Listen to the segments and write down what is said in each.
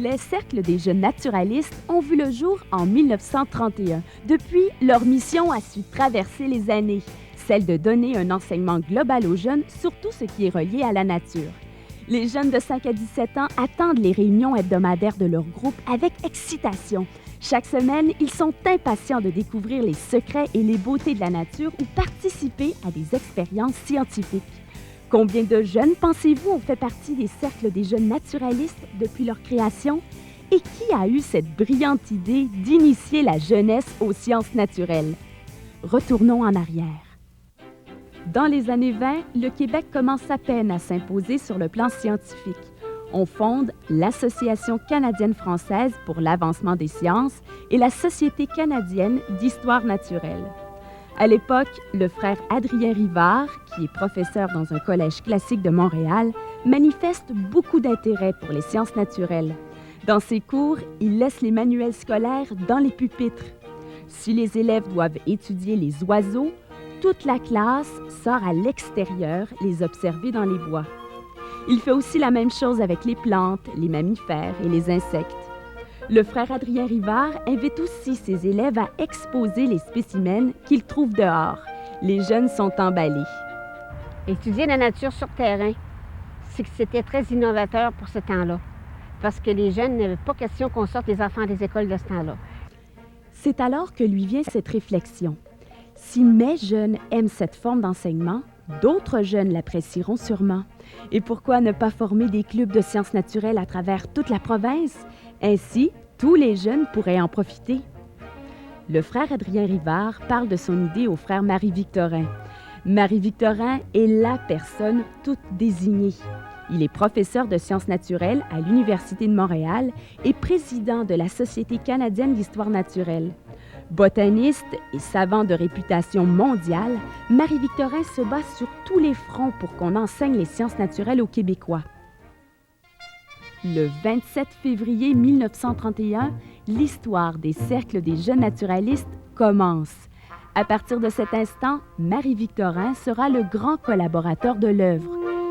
Les cercles des jeunes naturalistes ont vu le jour en 1931. Depuis, leur mission a su traverser les années, celle de donner un enseignement global aux jeunes sur tout ce qui est relié à la nature. Les jeunes de 5 à 17 ans attendent les réunions hebdomadaires de leur groupe avec excitation. Chaque semaine, ils sont impatients de découvrir les secrets et les beautés de la nature ou participer à des expériences scientifiques. Combien de jeunes, pensez-vous, ont fait partie des cercles des jeunes naturalistes depuis leur création? Et qui a eu cette brillante idée d'initier la jeunesse aux sciences naturelles? Retournons en arrière. Dans les années 20, le Québec commence à peine à s'imposer sur le plan scientifique. On fonde l'Association canadienne-française pour l'avancement des sciences et la Société canadienne d'histoire naturelle. À l'époque, le frère Adrien Rivard, qui est professeur dans un collège classique de Montréal, manifeste beaucoup d'intérêt pour les sciences naturelles. Dans ses cours, il laisse les manuels scolaires dans les pupitres. Si les élèves doivent étudier les oiseaux, toute la classe sort à l'extérieur les observer dans les bois. Il fait aussi la même chose avec les plantes, les mammifères et les insectes. Le frère Adrien Rivard invite aussi ses élèves à exposer les spécimens qu'ils trouvent dehors. Les jeunes sont emballés. Étudier la nature sur terrain, c'était très innovateur pour ce temps-là, parce que les jeunes n'avaient pas question qu'on sorte les enfants des écoles de ce temps-là. C'est alors que lui vient cette réflexion. Si mes jeunes aiment cette forme d'enseignement, d'autres jeunes l'apprécieront sûrement. Et pourquoi ne pas former des clubs de sciences naturelles à travers toute la province? Ainsi, tous les jeunes pourraient en profiter. Le frère Adrien Rivard parle de son idée au frère Marie-Victorin. Marie-Victorin est la personne toute désignée. Il est professeur de sciences naturelles à l'Université de Montréal et président de la Société canadienne d'histoire naturelle. Botaniste et savant de réputation mondiale, Marie-Victorin se bat sur tous les fronts pour qu'on enseigne les sciences naturelles aux Québécois. Le 27 février 1931, l'histoire des cercles des jeunes naturalistes commence. À partir de cet instant, Marie-Victorin sera le grand collaborateur de l'œuvre.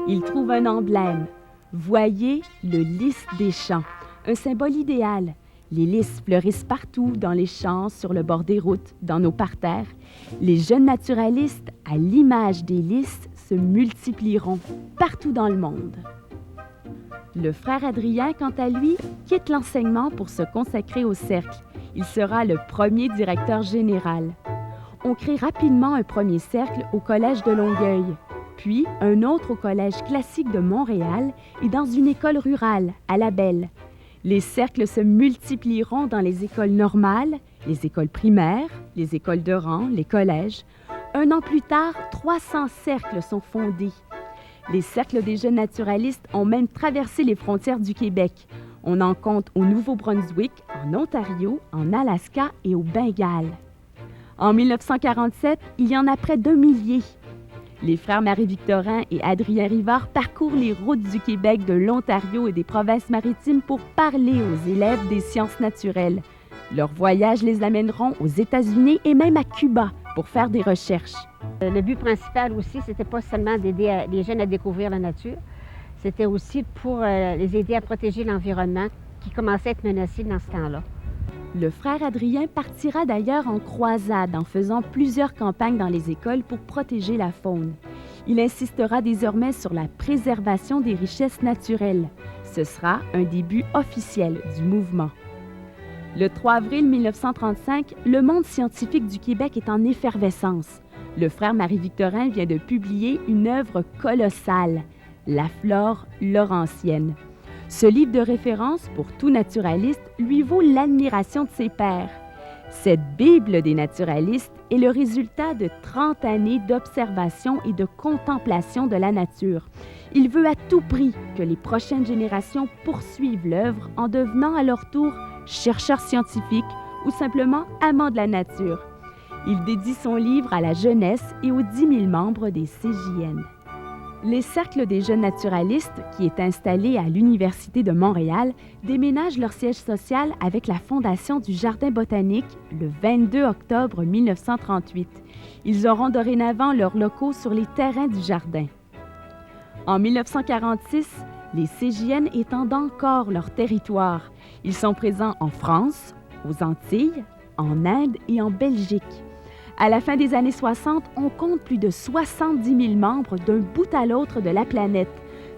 Il trouve un emblème. Voyez le lys des champs, un symbole idéal. Les lys fleurissent partout, dans les champs, sur le bord des routes, dans nos parterres. Les jeunes naturalistes, à l'image des lys, se multiplieront partout dans le monde. Le frère Adrien, quant à lui, quitte l'enseignement pour se consacrer au cercle. Il sera le premier directeur général. On crée rapidement un premier cercle au Collège de Longueuil, puis un autre au Collège classique de Montréal et dans une école rurale, à La Belle. Les cercles se multiplieront dans les écoles normales, les écoles primaires, les écoles de rang, les collèges. Un an plus tard, 300 cercles sont fondés. Les cercles des jeunes naturalistes ont même traversé les frontières du Québec. On en compte au Nouveau-Brunswick, en Ontario, en Alaska et au Bengale. En 1947, il y en a près d'1 millier. Les frères Marie-Victorin et Adrien Rivard parcourent les routes du Québec, de l'Ontario et des provinces maritimes pour parler aux élèves des sciences naturelles. Leurs voyages les amèneront aux États-Unis et même à Cuba pour faire des recherches. Le but principal aussi, c'était pas seulement d'aider les jeunes à découvrir la nature, c'était aussi pour les aider à protéger l'environnement qui commençait à être menacé dans ce temps-là. Le frère Adrien partira d'ailleurs en croisade en faisant plusieurs campagnes dans les écoles pour protéger la faune. Il insistera désormais sur la préservation des richesses naturelles. Ce sera un début officiel du mouvement. Le 3 avril 1935, le monde scientifique du Québec est en effervescence. Le frère Marie-Victorin vient de publier une œuvre colossale, La flore laurentienne. Ce livre de référence pour tout naturaliste lui vaut l'admiration de ses pairs. Cette Bible des naturalistes est le résultat de 30 années d'observation et de contemplation de la nature. Il veut à tout prix que les prochaines générations poursuivent l'œuvre en devenant à leur tour chercheurs scientifiques ou simplement amants de la nature. Il dédie son livre à la jeunesse et aux 10 000 membres des CJN. Les cercles des jeunes naturalistes, qui est installé à l'Université de Montréal, déménagent leur siège social avec la fondation du Jardin botanique le 22 octobre 1938. Ils auront dorénavant leurs locaux sur les terrains du jardin. En 1946, les CJN étendent encore leur territoire. Ils sont présents en France, aux Antilles, en Inde et en Belgique. À la fin des années 60, on compte plus de 70 000 membres d'un bout à l'autre de la planète.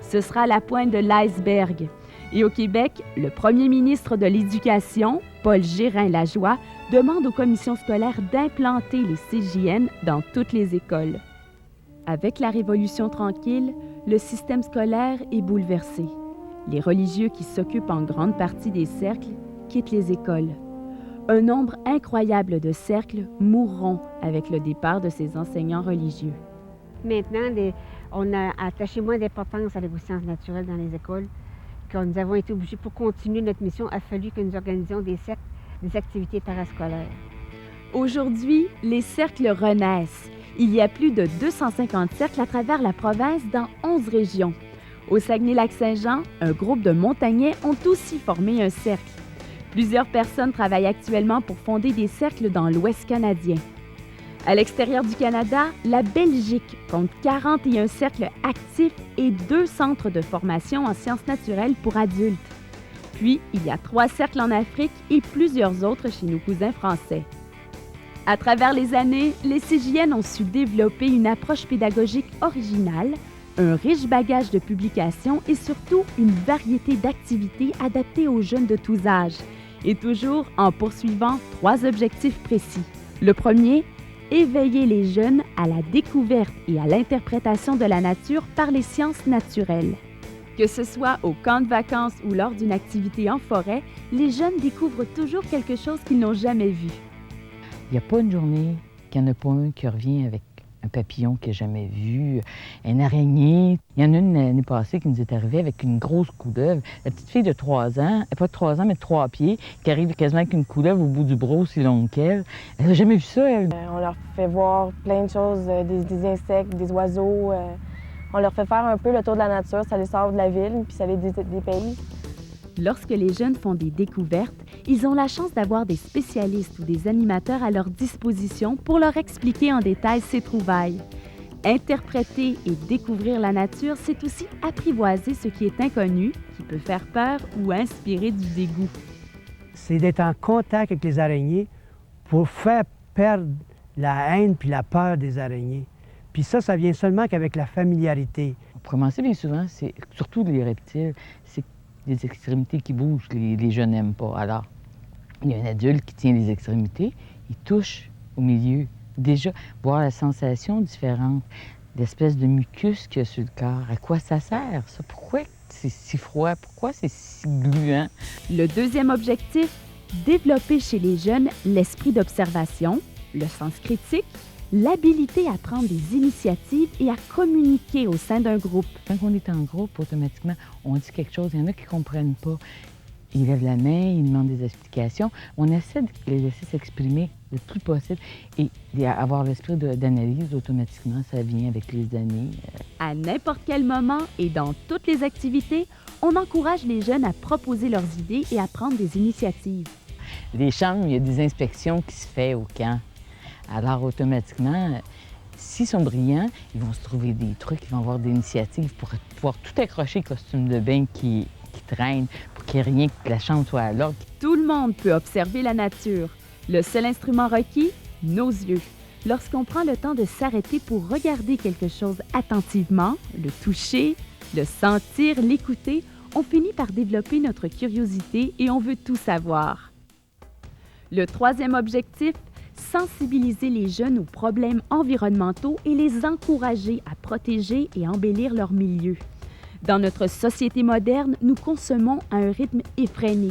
Ce sera la pointe de l'iceberg. Et au Québec, le premier ministre de l'Éducation, Paul Gérin-Lajoie, demande aux commissions scolaires d'implanter les CJN dans toutes les écoles. Avec la Révolution tranquille, le système scolaire est bouleversé. Les religieux qui s'occupent en grande partie des cercles quittent les écoles. Un nombre incroyable de cercles mourront avec le départ de ces enseignants religieux. Maintenant, on a attaché moins d'importance à la sciences naturelles dans les écoles. Quand nous avons été obligés, pour continuer notre mission, il a fallu que nous organisions des cercles, des activités parascolaires. Aujourd'hui, les cercles renaissent. Il y a plus de 250 cercles à travers la province dans 11 régions. Au Saguenay-Lac-Saint-Jean, un groupe de montagnais ont aussi formé un cercle. Plusieurs personnes travaillent actuellement pour fonder des cercles dans l'Ouest canadien. À l'extérieur du Canada, la Belgique compte 41 cercles actifs et 2 centres de formation en sciences naturelles pour adultes. Puis, il y a 3 cercles en Afrique et plusieurs autres chez nos cousins français. À travers les années, les CJN ont su développer une approche pédagogique originale, un riche bagage de publications et surtout une variété d'activités adaptées aux jeunes de tous âges, et toujours en poursuivant 3 objectifs précis. Le premier, éveiller les jeunes à la découverte et à l'interprétation de la nature par les sciences naturelles. Que ce soit au camp de vacances ou lors d'une activité en forêt, les jeunes découvrent toujours quelque chose qu'ils n'ont jamais vu. Il n'y a pas une journée qu'il n'y en a pas un qui revient avec un papillon qu'il n'a jamais vu, une araignée. Il y en a une l'année passée qui nous est arrivée avec une grosse couleuvre. La petite fille de 3 ans, pas de 3 ans, mais de 3 pieds, qui arrive quasiment avec une couleuvre au bout du bras aussi longue qu'elle. Elle n'a jamais vu ça, elle. On leur fait voir plein de choses, des insectes, des oiseaux. On leur fait faire un peu le tour de la nature, ça les sort de la ville, puis ça les dépayse. Lorsque les jeunes font des découvertes, ils ont la chance d'avoir des spécialistes ou des animateurs à leur disposition pour leur expliquer en détail ces trouvailles. Interpréter et découvrir la nature, c'est aussi apprivoiser ce qui est inconnu, qui peut faire peur ou inspirer du dégoût. C'est d'être en contact avec les araignées pour faire perdre la haine puis la peur des araignées. Puis ça vient seulement qu'avec la familiarité. Pour commencer, bien souvent, c'est surtout les reptiles, c'est les extrémités qui bougent, les jeunes n'aiment pas. Alors, il y a un adulte qui tient les extrémités, il touche au milieu. Déjà, voir la sensation différente, l'espèce de mucus qu'il y a sur le corps. À quoi ça sert, ça? Pourquoi c'est si froid? Pourquoi c'est si gluant? Le deuxième objectif, développer chez les jeunes l'esprit d'observation, le sens critique, l'habilité à prendre des initiatives et à communiquer au sein d'un groupe. Quand on est en groupe, automatiquement, on dit quelque chose. Il y en a qui ne comprennent pas. Ils lèvent la main, ils demandent des explications. On essaie de les laisser s'exprimer le plus possible et avoir l'esprit d'analyse automatiquement. Ça vient avec les années. À n'importe quel moment et dans toutes les activités, on encourage les jeunes à proposer leurs idées et à prendre des initiatives. Les chambres, il y a des inspections qui se font au camp. Alors, automatiquement, s'ils sont brillants, ils vont se trouver des trucs, ils vont avoir des initiatives pour pouvoir tout accrocher le costume de bain qui traîne, pour qu'il n'y ait rien, que la chambre soit à l'ordre. Tout le monde peut observer la nature. Le seul instrument requis, nos yeux. Lorsqu'on prend le temps de s'arrêter pour regarder quelque chose attentivement, le toucher, le sentir, l'écouter, on finit par développer notre curiosité et on veut tout savoir. Le troisième objectif, sensibiliser les jeunes aux problèmes environnementaux et les encourager à protéger et embellir leur milieu. Dans notre société moderne, nous consommons à un rythme effréné.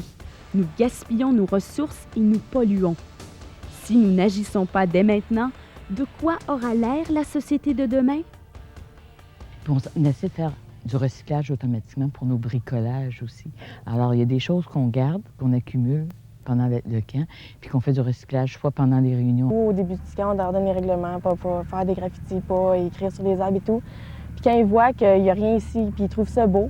Nous gaspillons nos ressources et nous polluons. Si nous n'agissons pas dès maintenant, de quoi aura l'air la société de demain? Puis on essaie de faire du recyclage automatiquement pour nos bricolages aussi. Alors, il y a des choses qu'on garde, qu'on accumule pendant le camp, puis qu'on fait du recyclage soit pendant les réunions. Au début du camp, on leur donne les règlements, pas faire des graffitis, pas écrire sur les arbres et tout. Puis quand ils voient qu'il n'y a rien ici, puis ils trouvent ça beau,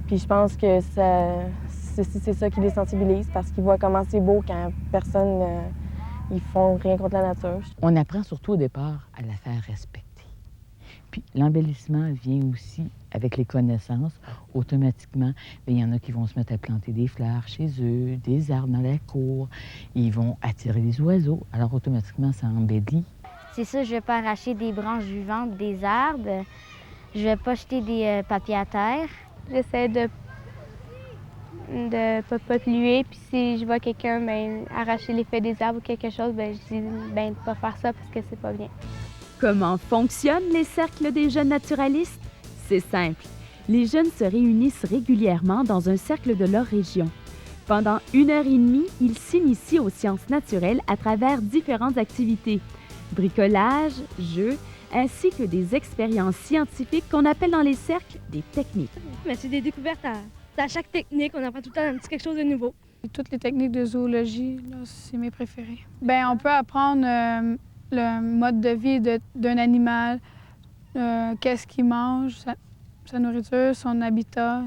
puis je pense que c'est ça qui les sensibilise, parce qu'ils voient comment c'est beau quand personne, ils font rien contre la nature. On apprend surtout au départ à la faire respecter. Puis l'embellissement vient aussi avec les connaissances, automatiquement, bien, il y en a qui vont se mettre à planter des fleurs chez eux, des arbres dans la cour. Ils vont attirer les oiseaux. Alors, automatiquement, ça embellit. C'est ça, je vais pas arracher des branches vivantes des arbres. Je vais pas jeter des papiers à terre. J'essaie de pas polluer. Puis si je vois quelqu'un arracher les feuilles des arbres ou quelque chose, je dis de pas faire ça parce que c'est pas bien. Comment fonctionnent les cercles des jeunes naturalistes? C'est simple. Les jeunes se réunissent régulièrement dans un cercle de leur région. Pendant 1h30, ils s'initient aux sciences naturelles à travers différentes activités. Bricolage, jeux, ainsi que des expériences scientifiques qu'on appelle dans les cercles des techniques. Mais c'est des découvertes à chaque technique. On apprend tout le temps un petit quelque chose de nouveau. Toutes les techniques de zoologie, là, c'est mes préférées. Bien, on peut apprendre le mode de vie d'un animal, qu'est-ce qu'il mange, sa nourriture, son habitat.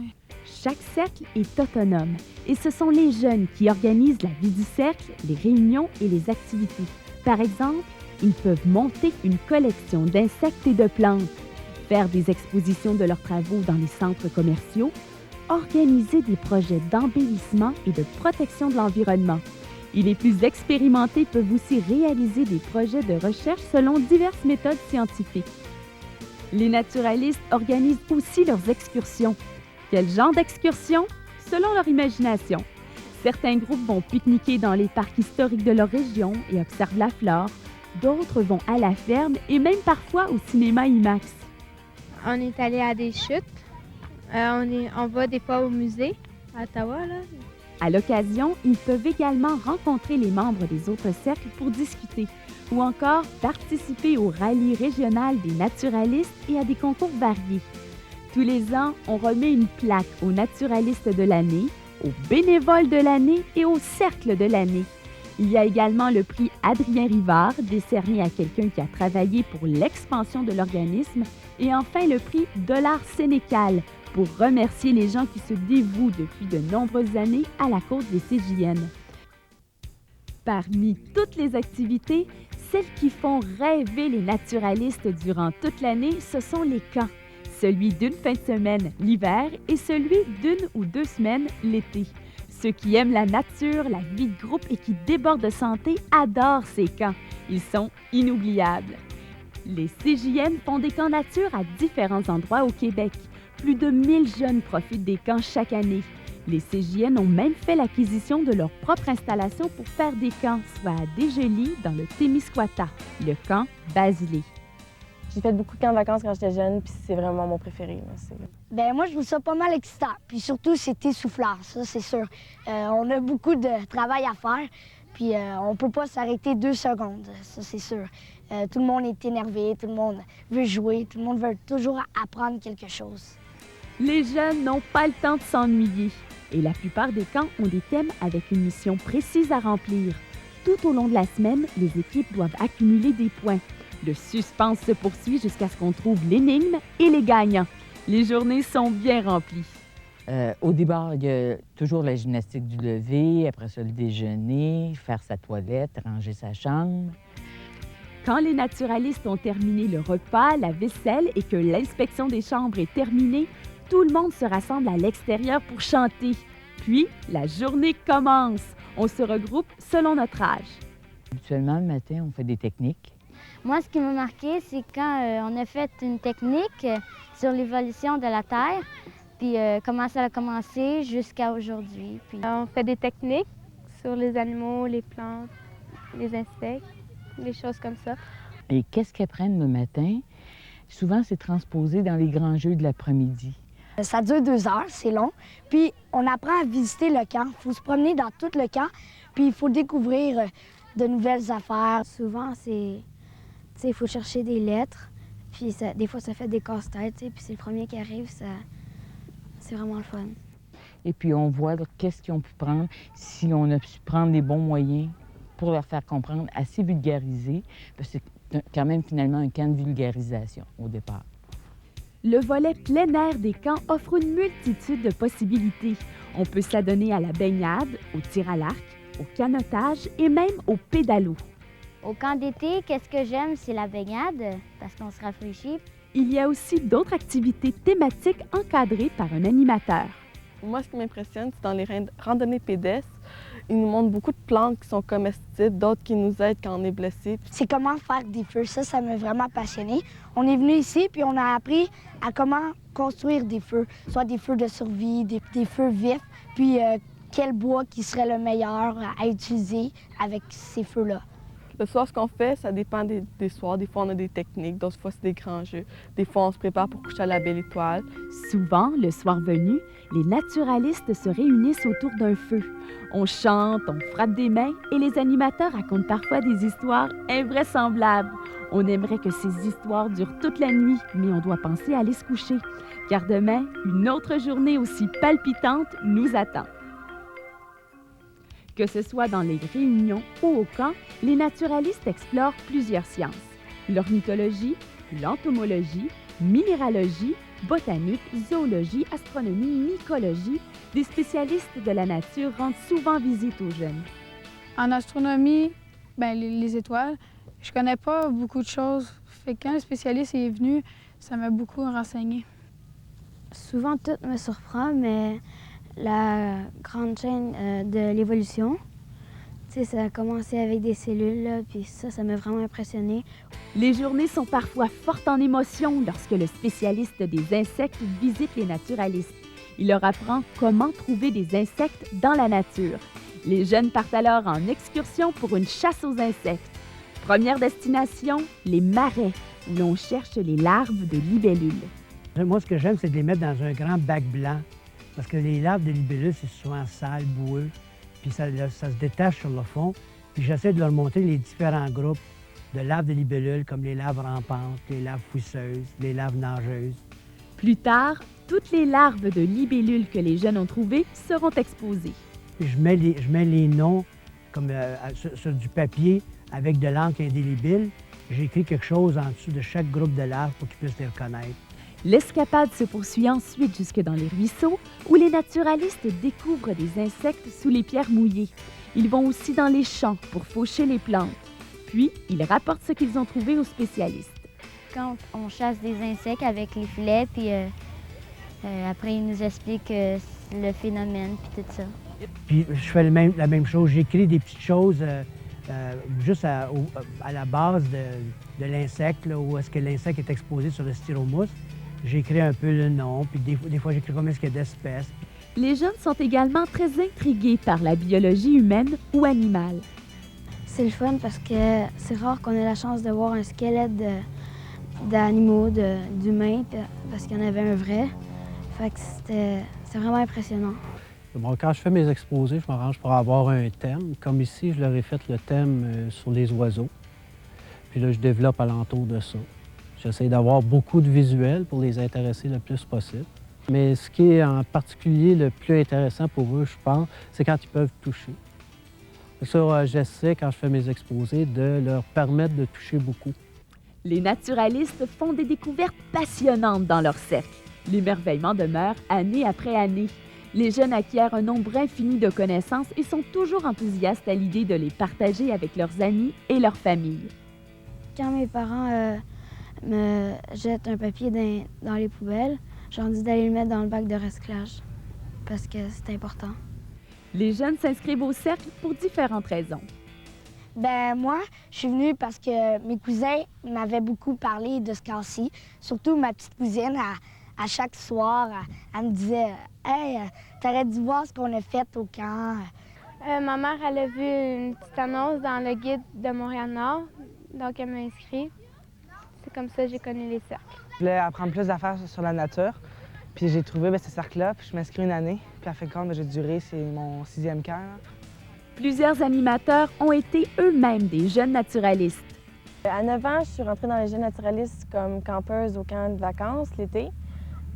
Chaque cercle est autonome et ce sont les jeunes qui organisent la vie du cercle, les réunions et les activités. Par exemple, ils peuvent monter une collection d'insectes et de plantes, faire des expositions de leurs travaux dans les centres commerciaux, organiser des projets d'embellissement et de protection de l'environnement. Et les plus expérimentés peuvent aussi réaliser des projets de recherche selon diverses méthodes scientifiques. Les naturalistes organisent aussi leurs excursions. Quel genre d'excursion? Selon leur imagination. Certains groupes vont pique-niquer dans les parcs historiques de leur région et observent la flore. D'autres vont à la ferme et même parfois au cinéma IMAX. On est allé à des chutes. On va des fois au musée à Ottawa. Là. À l'occasion, ils peuvent également rencontrer les membres des autres cercles pour discuter ou encore participer au rallye régional des naturalistes et à des concours variés. Tous les ans, on remet une plaque aux naturalistes de l'année, aux bénévoles de l'année et au cercle de l'année. Il y a également le prix Adrien Rivard, décerné à quelqu'un qui a travaillé pour l'expansion de l'organisme, et enfin le prix Dollar Sénécal, pour remercier les gens qui se dévouent depuis de nombreuses années à la cause des CJN. Parmi toutes les activités, celles qui font rêver les naturalistes durant toute l'année, ce sont les camps. Celui d'une fin de semaine l'hiver et celui d'une ou 2 semaines l'été. Ceux qui aiment la nature, la vie de groupe et qui débordent de santé adorent ces camps. Ils sont inoubliables. Les CJN font des camps nature à différents endroits au Québec. Plus de 1000 jeunes profitent des camps chaque année. Les CJN ont même fait l'acquisition de leur propre installation pour faire des camps, soit à Desjolies, dans le Témiscouata, le camp Basilée. J'ai fait beaucoup de camps de vacances quand j'étais jeune, puis c'est vraiment mon préféré. Bien, moi, je trouve ça pas mal excitant. Puis surtout, c'est essoufflant, ça, c'est sûr. On a beaucoup de travail à faire, puis on peut pas s'arrêter 2 secondes, ça, c'est sûr. Tout le monde est énervé, tout le monde veut jouer, tout le monde veut toujours apprendre quelque chose. Les jeunes n'ont pas le temps de s'ennuyer et la plupart des camps ont des thèmes avec une mission précise à remplir. Tout au long de la semaine, les équipes doivent accumuler des points. Le suspense se poursuit jusqu'à ce qu'on trouve l'énigme et les gagnants. Les journées sont bien remplies. Au départ, il y a toujours la gymnastique du lever, après ça, le déjeuner, faire sa toilette, ranger sa chambre. Quand les naturalistes ont terminé le repas, la vaisselle et que l'inspection des chambres est terminée, tout le monde se rassemble à l'extérieur pour chanter. Puis, la journée commence. On se regroupe selon notre âge. Habituellement, le matin, on fait des techniques. Moi, ce qui m'a marqué, c'est quand on a fait une technique sur l'évolution de la Terre, puis comment ça a commencé jusqu'à aujourd'hui. Puis... On fait des techniques sur les animaux, les plantes, les insectes, des choses comme ça. Et qu'est-ce qu'ils apprennent le matin? Souvent, c'est transposé dans les grands jeux de l'après-midi. Ça dure 2 heures, c'est long. Puis on apprend à visiter le camp. Il faut se promener dans tout le camp, puis il faut découvrir de nouvelles affaires. Souvent, il faut chercher des lettres, puis des fois, ça fait des casse-têtes, puis c'est le premier qui arrive, c'est vraiment le fun. Et puis, on voit qu'est-ce qu'ils ont pu prendre, si on a pu prendre les bons moyens pour leur faire comprendre, assez vulgarisé, parce que c'est quand même finalement un camp de vulgarisation au départ. Le volet plein air des camps offre une multitude de possibilités. On peut s'adonner à la baignade, au tir à l'arc, au canotage et même au pédalo. Au camp d'été, qu'est-ce que j'aime, c'est la baignade, parce qu'on se rafraîchit. il y a aussi d'autres activités thématiques encadrées par un animateur. Moi, ce qui m'impressionne, c'est dans les randonnées pédestres. Ils nous montrent beaucoup de plantes qui sont comestibles, d'autres qui nous aident quand on est blessé. C'est comment faire des feux. Ça m'a vraiment passionné. On est venu ici, puis on a appris à comment construire des feux, soit des feux de survie, des feux vifs, puis quel bois qui serait le meilleur à utiliser avec ces feux-là. Le soir, ce qu'on fait, ça dépend des soirs. Des fois, on a des techniques, d'autres fois, c'est des grands jeux. Des fois, on se prépare pour coucher à la belle étoile. Souvent, le soir venu, les naturalistes se réunissent autour d'un feu. On chante, on frappe des mains et les animateurs racontent parfois des histoires invraisemblables. On aimerait que ces histoires durent toute la nuit, mais on doit penser à aller se coucher, car demain, une autre journée aussi palpitante nous attend. Que ce soit dans les réunions ou au camp, les naturalistes explorent plusieurs sciences. L'ornithologie, l'entomologie, minéralogie, botanique, zoologie, astronomie, mycologie. Des spécialistes de la nature rendent souvent visite aux jeunes. En astronomie, les étoiles, je connais pas beaucoup de choses. Fait que quand le spécialiste est venu, ça m'a beaucoup renseigné. Souvent, tout me surprend, mais la grande chaîne de l'évolution, ça a commencé avec des cellules, là, puis ça m'a vraiment impressionné. Les journées sont parfois fortes en émotions lorsque le spécialiste des insectes visite les naturalistes. Il leur apprend comment trouver des insectes dans la nature. Les jeunes partent alors en excursion pour une chasse aux insectes. Première destination, les marais, où l'on cherche les larves de libellules. Moi, ce que j'aime, c'est de les mettre dans un grand bac blanc. Parce que les larves de libellules, c'est souvent sale, boueux, puis ça se détache sur le fond. Puis j'essaie de leur montrer les différents groupes de larves de libellules, comme les larves rampantes, les larves fouisseuses, les larves nageuses. Plus tard, toutes les larves de libellules que les jeunes ont trouvées seront exposées. Puis je mets les noms comme, sur du papier avec de l'encre indélébile. J'écris quelque chose en dessous de chaque groupe de larves pour qu'ils puissent les reconnaître. L'escapade se poursuit ensuite jusque dans les ruisseaux, où les naturalistes découvrent des insectes sous les pierres mouillées. Ils vont aussi dans les champs pour faucher les plantes. Puis, ils rapportent ce qu'ils ont trouvé aux spécialistes. Quand on chasse des insectes avec les filets, puis après, ils nous expliquent le phénomène, puis tout ça. Puis, je fais la même chose. J'écris des petites choses juste à la base de l'insecte, où est-ce que l'insecte est exposé sur le styromousse. J'écris un peu le nom, puis des fois, j'écris combien il y a d'espèces. Les jeunes sont également très intrigués par la biologie humaine ou animale. C'est le fun parce que c'est rare qu'on ait la chance de voir un squelette d'animaux, d'humains, parce qu'il y en avait un vrai. Fait que c'est vraiment impressionnant. Bon, quand je fais mes exposés, je m'arrange pour avoir un thème. Comme ici, je leur ai fait le thème sur les oiseaux. Puis là, je développe alentour de ça. J'essaie d'avoir beaucoup de visuels pour les intéresser le plus possible. Mais ce qui est en particulier le plus intéressant pour eux, je pense, c'est quand ils peuvent toucher. Ça, j'essaie, quand je fais mes exposés, de leur permettre de toucher beaucoup. Les naturalistes font des découvertes passionnantes dans leur cercle. L'émerveillement demeure année après année. Les jeunes acquièrent un nombre infini de connaissances et sont toujours enthousiastes à l'idée de les partager avec leurs amis et leur famille. Quand mes parents me jettent un papier dans les poubelles, j'en dis d'aller le mettre dans le bac de recyclage parce que c'est important. Les jeunes s'inscrivent au cercle pour différentes raisons. Moi, je suis venue parce que mes cousins m'avaient beaucoup parlé de ce camp-ci. Surtout ma petite cousine, à chaque soir, elle me disait « Hey, t'aurais dû voir ce qu'on a fait au camp. » Ma mère, elle a vu une petite annonce dans le guide de Montréal-Nord, donc elle m'a inscrite. C'est comme ça que j'ai connu les cercles. Je voulais apprendre plus d'affaires sur la nature, puis j'ai trouvé ce cercle-là, puis je m'inscris une année, puis à fin de compte, j'ai duré, c'est mon 6e camp. Plusieurs animateurs ont été eux-mêmes des jeunes naturalistes. À 9 ans, je suis rentrée dans les jeunes naturalistes comme campeuse au camp de vacances l'été.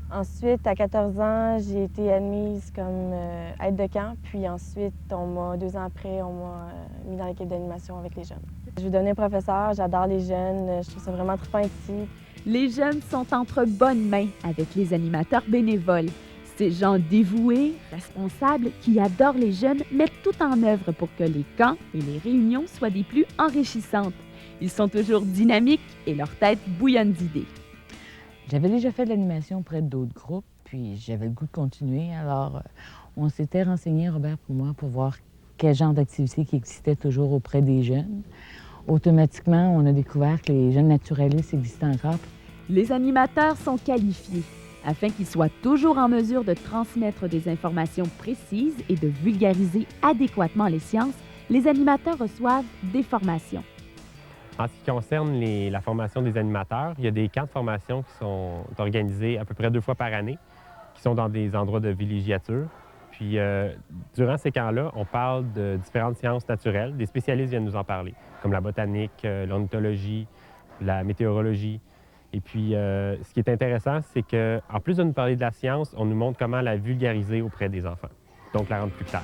Ensuite, à 14 ans, j'ai été admise comme aide de camp. Puis ensuite, 2 ans après, on m'a mis dans l'équipe d'animation avec les jeunes. Je veux devenir professeur, j'adore les jeunes, je trouve ça vraiment trippant ici. Les jeunes sont entre bonnes mains avec les animateurs bénévoles. Ces gens dévoués, responsables, qui adorent les jeunes, mettent tout en œuvre pour que les camps et les réunions soient des plus enrichissantes. Ils sont toujours dynamiques et leur tête bouillonne d'idées. J'avais déjà fait de l'animation auprès d'autres groupes, puis j'avais le goût de continuer. Alors, on s'était renseigné, Robert et moi, pour voir quel genre d'activité qui existait toujours auprès des jeunes. Automatiquement, on a découvert que les jeunes naturalistes existaient encore. Les animateurs sont qualifiés. Afin qu'ils soient toujours en mesure de transmettre des informations précises et de vulgariser adéquatement les sciences, les animateurs reçoivent des formations. En ce qui concerne la formation des animateurs, il y a des camps de formation qui sont organisés à peu près 2 fois par année, qui sont dans des endroits de villégiature. Puis, durant ces camps-là, on parle de différentes sciences naturelles. Des spécialistes viennent nous en parler, comme la botanique, l'ornithologie, la météorologie. Et puis, ce qui est intéressant, c'est qu'en plus de nous parler de la science, on nous montre comment la vulgariser auprès des enfants, donc la rendre plus claire.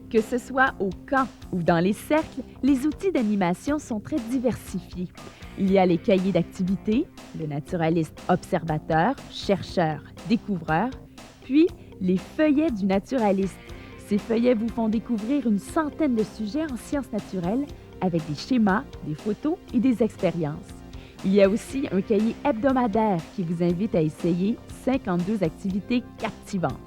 Que ce soit au camp ou dans les cercles, les outils d'animation sont très diversifiés. Il y a les cahiers d'activités, le naturaliste observateur, chercheur, découvreur, puis les feuillets du naturaliste. Ces feuillets vous font découvrir une centaine de sujets en sciences naturelles avec des schémas, des photos et des expériences. Il y a aussi un cahier hebdomadaire qui vous invite à essayer 52 activités captivantes.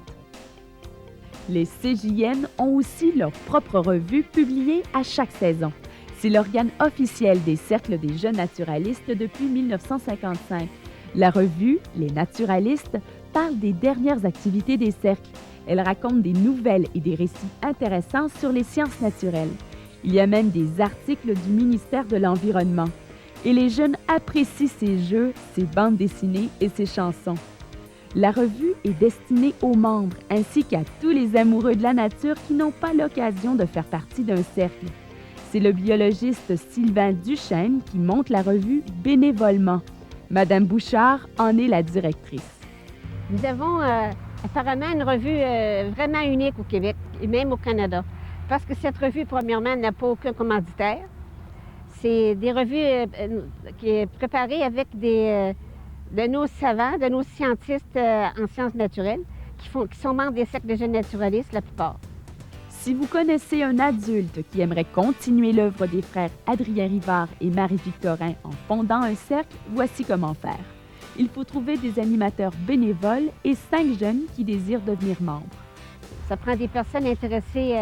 Les CJN ont aussi leur propre revue publiée à chaque saison. C'est l'organe officiel des cercles des jeunes naturalistes depuis 1955. La revue, Les Naturalistes, parle des dernières activités des cercles. Elle raconte des nouvelles et des récits intéressants sur les sciences naturelles. Il y a même des articles du ministère de l'Environnement. Et les jeunes apprécient ces jeux, ces bandes dessinées et ces chansons. La revue est destinée aux membres ainsi qu'à tous les amoureux de la nature qui n'ont pas l'occasion de faire partie d'un cercle. C'est le biologiste Sylvain Duchesne qui monte la revue bénévolement. Madame Bouchard en est la directrice. Nous avons apparemment une revue vraiment unique au Québec et même au Canada. Parce que cette revue, premièrement, n'a pas aucun commanditaire. C'est des revues qui est préparée avec de nos savants, de nos scientistes en sciences naturelles qui sont membres des cercles de jeunes naturalistes, la plupart. Si vous connaissez un adulte qui aimerait continuer l'œuvre des frères Adrien Rivard et Marie-Victorin en fondant un cercle, voici comment faire. Il faut trouver des animateurs bénévoles et 5 jeunes qui désirent devenir membres. Ça prend des personnes intéressées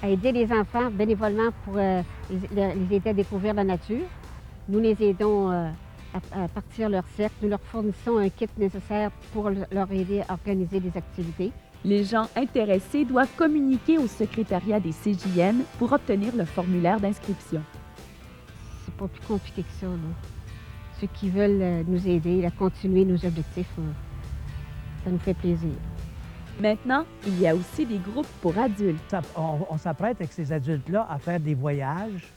à aider les enfants bénévolement pour les aider à découvrir la nature. Nous les aidons à partir leur cercle. Nous leur fournissons un kit nécessaire pour leur aider à organiser des activités. Les gens intéressés doivent communiquer au secrétariat des CJN pour obtenir le formulaire d'inscription. C'est pas plus compliqué que ça, là. Ceux qui veulent nous aider à continuer nos objectifs, ça nous fait plaisir. Maintenant, il y a aussi des groupes pour adultes. On s'apprête avec ces adultes-là à faire des voyages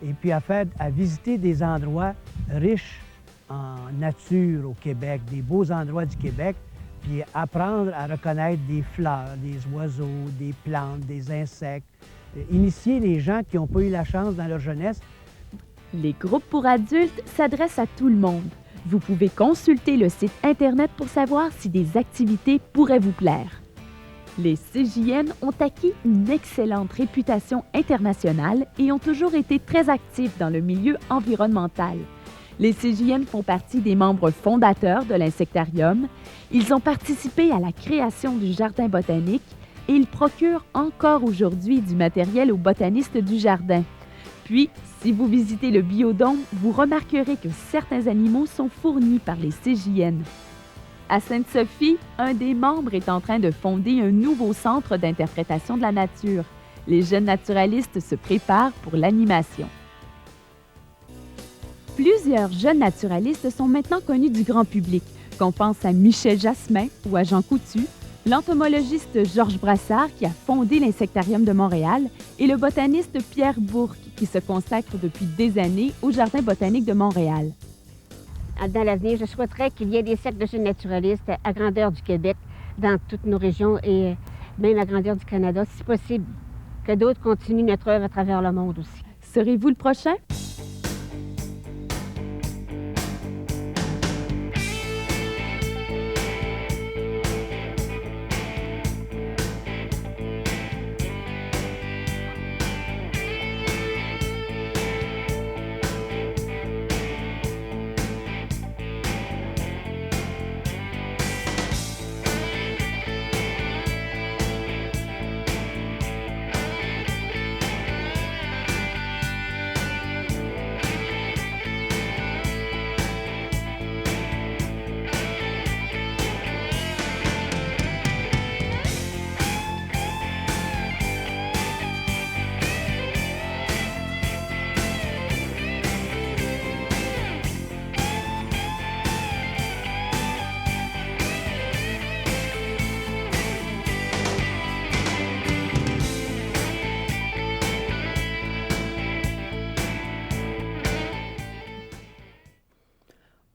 et puis à visiter des endroits riches en nature au Québec, des beaux endroits du Québec, puis apprendre à reconnaître des fleurs, des oiseaux, des plantes, des insectes. Initier les gens qui n'ont pas eu la chance dans leur jeunesse. Les groupes pour adultes s'adressent à tout le monde. Vous pouvez consulter le site Internet pour savoir si des activités pourraient vous plaire. Les CJN ont acquis une excellente réputation internationale et ont toujours été très actifs dans le milieu environnemental. Les CJN font partie des membres fondateurs de l'Insectarium. Ils ont participé à la création du jardin botanique et ils procurent encore aujourd'hui du matériel aux botanistes du jardin. Puis, si vous visitez le biodôme, vous remarquerez que certains animaux sont fournis par les CJN. À Sainte-Sophie, un des membres est en train de fonder un nouveau centre d'interprétation de la nature. Les jeunes naturalistes se préparent pour l'animation. Plusieurs jeunes naturalistes sont maintenant connus du grand public, qu'on pense à Michel Jasmin ou à Jean Coutu, l'entomologiste Georges Brassard qui a fondé l'Insectarium de Montréal et le botaniste Pierre Bourque qui se consacre depuis des années au Jardin botanique de Montréal. Dans l'avenir, je souhaiterais qu'il y ait des cercles de jeunes naturalistes à grandeur du Québec, dans toutes nos régions et même à grandeur du Canada, si possible, que d'autres continuent notre œuvre à travers le monde aussi. Serez-vous le prochain?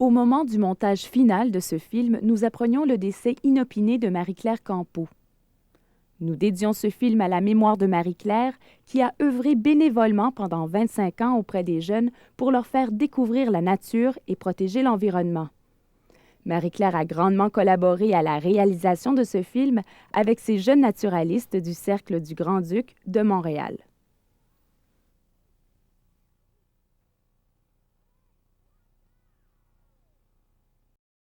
Au moment du montage final de ce film, nous apprenions le décès inopiné de Marie-Claire Campeau. Nous dédions ce film à la mémoire de Marie-Claire, qui a œuvré bénévolement pendant 25 ans auprès des jeunes pour leur faire découvrir la nature et protéger l'environnement. Marie-Claire a grandement collaboré à la réalisation de ce film avec ces jeunes naturalistes du Cercle du Grand-Duc de Montréal.